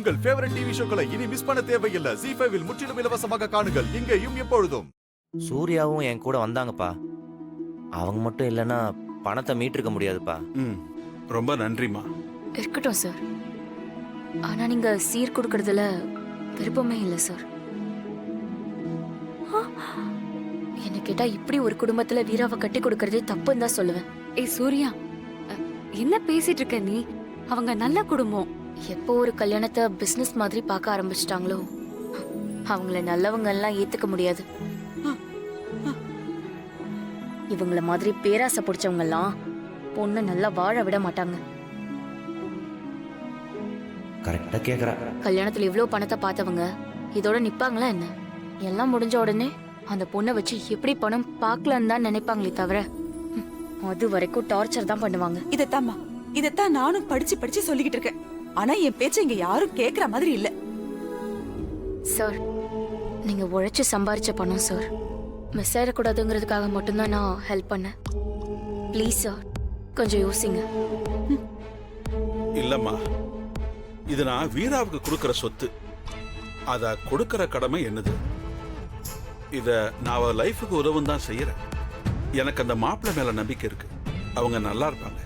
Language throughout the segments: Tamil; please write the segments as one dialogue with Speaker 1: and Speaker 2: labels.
Speaker 1: உங்கள் ஃபேவரட் டிவி ஷோக்களை இனி மிஸ் பண்ண தேவையில்லை. ZEE5 இல் முற்றிலும் இலவசமாக காணுங்கள், இங்கேயும் எப்பொழுதும்.
Speaker 2: சூர்யாவும் என் கூட வந்தாங்கப்பா. அவங்க மட்டும் இல்லைன்னா பணத்தை மீட்டிருக்க முடியாதுப்பா.
Speaker 3: ரொம்ப நன்றிமா.
Speaker 4: இருக்கட்டும் சார். ஆனா நீங்க சீர் கொடுக்கறதுல விருப்பமே இல்லை சார். என்ன கேட்டா இப்படி ஒரு குடும்பத்துல வீராவை கட்டி கொடுக்கறதே தப்புன்னு தான் சொல்லுவேன்.
Speaker 5: ஏய் சூர்யா, என்ன பேசிட்டு இருக்க நீ? அவங்க நல்ல குடும்பம்.
Speaker 4: எப்போ ஒரு கல்யாணத்தை பிசினஸ் மாதிரி பார்க்க ஆரம்பிச்சிட்டாங்களோ அவங்கள நல்லவங்க எல்லாம் ஏத்துக்க முடியாது. இவங்கள மாதிரி பேராசை பிடிச்சவங்க எல்லாம் பொண்ணு நல்லா வாழ விட மாட்டாங்க.
Speaker 2: கரெக்டா கேக்குறா.
Speaker 4: கல்யாணத்துல இவ்வளவு பணத்தை பார்த்தவங்க இதோட நிப்பாங்களா என்ன? எல்லாம் முடிஞ்ச உடனே அந்த பொண்ணை வச்சு எப்படி பணம் பார்க்கலான்னு தான் நினைப்பாங்களே தவிர அது வரைக்கும் டார்ச்சர் தான் பண்ணுவாங்க.
Speaker 6: இதத்தான் நானும் படிச்சு சொல்லிக்கிட்டு இருக்கேன். ஆனா என் பேச்ச இங்க யாரும் கேக்குற மாதிரி இல்ல.
Speaker 4: சார், நீங்க உழைச்சு சம்பாரிச்ச பணம் சார். மிஸ் ஆயிடக்கூடாதுங்கிறதுக்காக மட்டும்தான் நான் ஹெல்ப் பண்ணேன். ப்ளீஸ் சார், கொஞ்சம் யோசிங்க.
Speaker 3: இல்லம்மா, இது நான் வீராவுக்கு கொடுக்கற சொத்து. அத கொடுக்கற கடமை என்னது. இத நான் அவ லைஃபுக்கு உதவும் தான் செய்யறேன். எனக்கு அந்த மாப்பிள்ளை மேல நம்பிக்கை இருக்கு. அவங்க நல்லா இருப்பாங்க.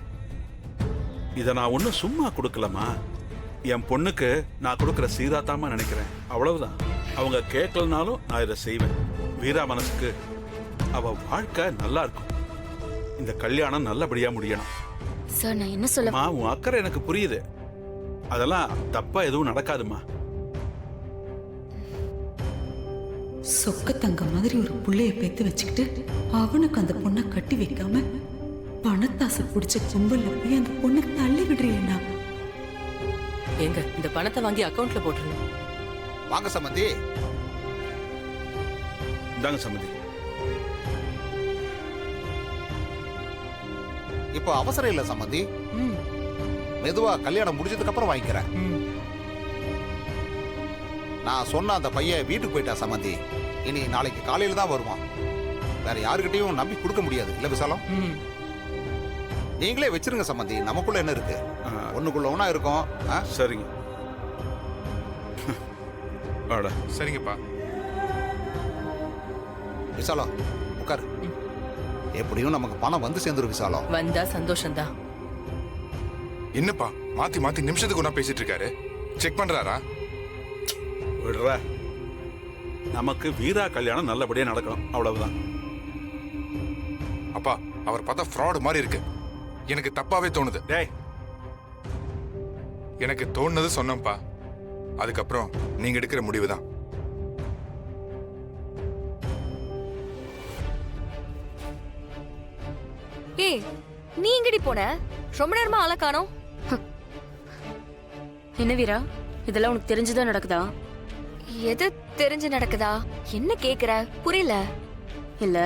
Speaker 3: இத நான் ஒன்னும் சும்மா கொடுக்கலமா. என் பொண்ணுக்கு நான் கொடுக்கற சீராத்தாம நினைக்கிறேன். அவ்வளவுதான். அவங்க கேட்கலனாலும் நான் இதை செய்வேன். வீரா மனசுக்கு அவ வாழ்க்கை நல்லா இருக்கும். இந்த கல்யாணம் நல்லபடியா முடியணும்.
Speaker 4: சார், நான் என்ன சொல்ல?
Speaker 3: உன் அக்கறை எனக்கு புரியுது. அதெல்லாம் தப்பா எதுவும் நடக்காதுமா.
Speaker 6: சொக்க தங்க மாதிரி ஒரு புள்ளைய பெத்து வச்சுக்கிட்டு அவனுக்கு அந்த பொண்ணை கட்டி வைக்காம பணத்தாசை பிடிச்ச கும்பல்ல போய் அந்த பொண்ணை தள்ளி விடுறீன்னா?
Speaker 7: எங்க இந்த பணத்தை வாங்கி அக்கவுண்ட்ல போட்டுருங்க.
Speaker 8: வாங்க சம்பந்தி.
Speaker 3: இந்தாங்க சம்பந்தி.
Speaker 8: இப்போ அவசரம் இல்ல சம்பந்தி. மெதுவா கல்யாணம் முடிஞ்சதுக்கு அப்புறம் வாங்கிக்கிறேன். நான் சொன்ன அந்த பையன் வீட்டுக்கு போயிட்டா சம்பந்தி. இனி நாளைக்கு காலையில தான் வருவான். வேற யாருக்கிட்டையும் நம்பி கொடுக்க முடியாது இல்ல விசாலம்? நீங்களே வச்சிருங்க சம்பந்தி. நமக்குள்ள என்ன இருக்கு? ஒண்ணுக்குள்ள ஒண்ணா இருக்கும்.
Speaker 3: சரிங்க.
Speaker 9: சரிங்கப்பா.
Speaker 8: விசாலம் உட்காரு. எப்படியும் நமக்கு பணம் வந்து சேர்ந்துரும் விசாலம்.
Speaker 7: வந்தா சந்தோஷம்தான்.
Speaker 9: என்னப்பா மாத்தி மாத்தி நிமிஷத்துக்கு ஒண்ணா பேசிட்டு இருக்காரு? செக் பண்றாரா?
Speaker 3: விடுற. நமக்கு வீரா கல்யாணம் நல்லபடியா நடக்கணும், அவ்வளவுதான்.
Speaker 9: அப்பா, அவர் பார்த்தா ஃப்ராட் மாதிரி இருக்கு. எனக்கு தப்பாவே தோணுது.
Speaker 3: டேய்,
Speaker 9: எனக்கு தோணுனது சொன்னப்பா. அதுக்கப்புறம் நீங்க எடுக்கிற முடிவு தான்.
Speaker 5: ஏய், நீ எங்கடி போன? ரொம்ப நேரமா ஆள காணோம்.
Speaker 4: என்ன வீரா, இதெல்லாம் உனக்கு தெரிஞ்சுதான் நடக்குதா?
Speaker 5: எது தெரிஞ்சு நடக்குதா? என்ன கேக்குற? புரியல.
Speaker 4: இல்ல,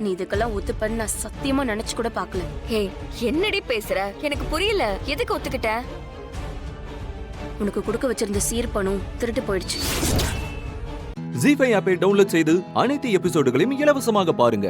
Speaker 4: நீ இதுக்கெல்லாம் ஒத்துப்பன்னு நான் சத்தியமா நினைச்சு கூட பாக்கல.
Speaker 5: ஏய், என்னடி பேசுற? எனக்கு புரியல. எதுக்கு ஒத்துக்கிட்ட?
Speaker 4: உனக்கு கொடுக்க வச்சிருந்த சீர் பணம் திருட்டு போயிடுச்சு.
Speaker 10: ZEE5 ஆப்பை டவுன்லோட் செய்து அனைத்து எபிசோடுகளையும் இலவசமாக பாருங்க.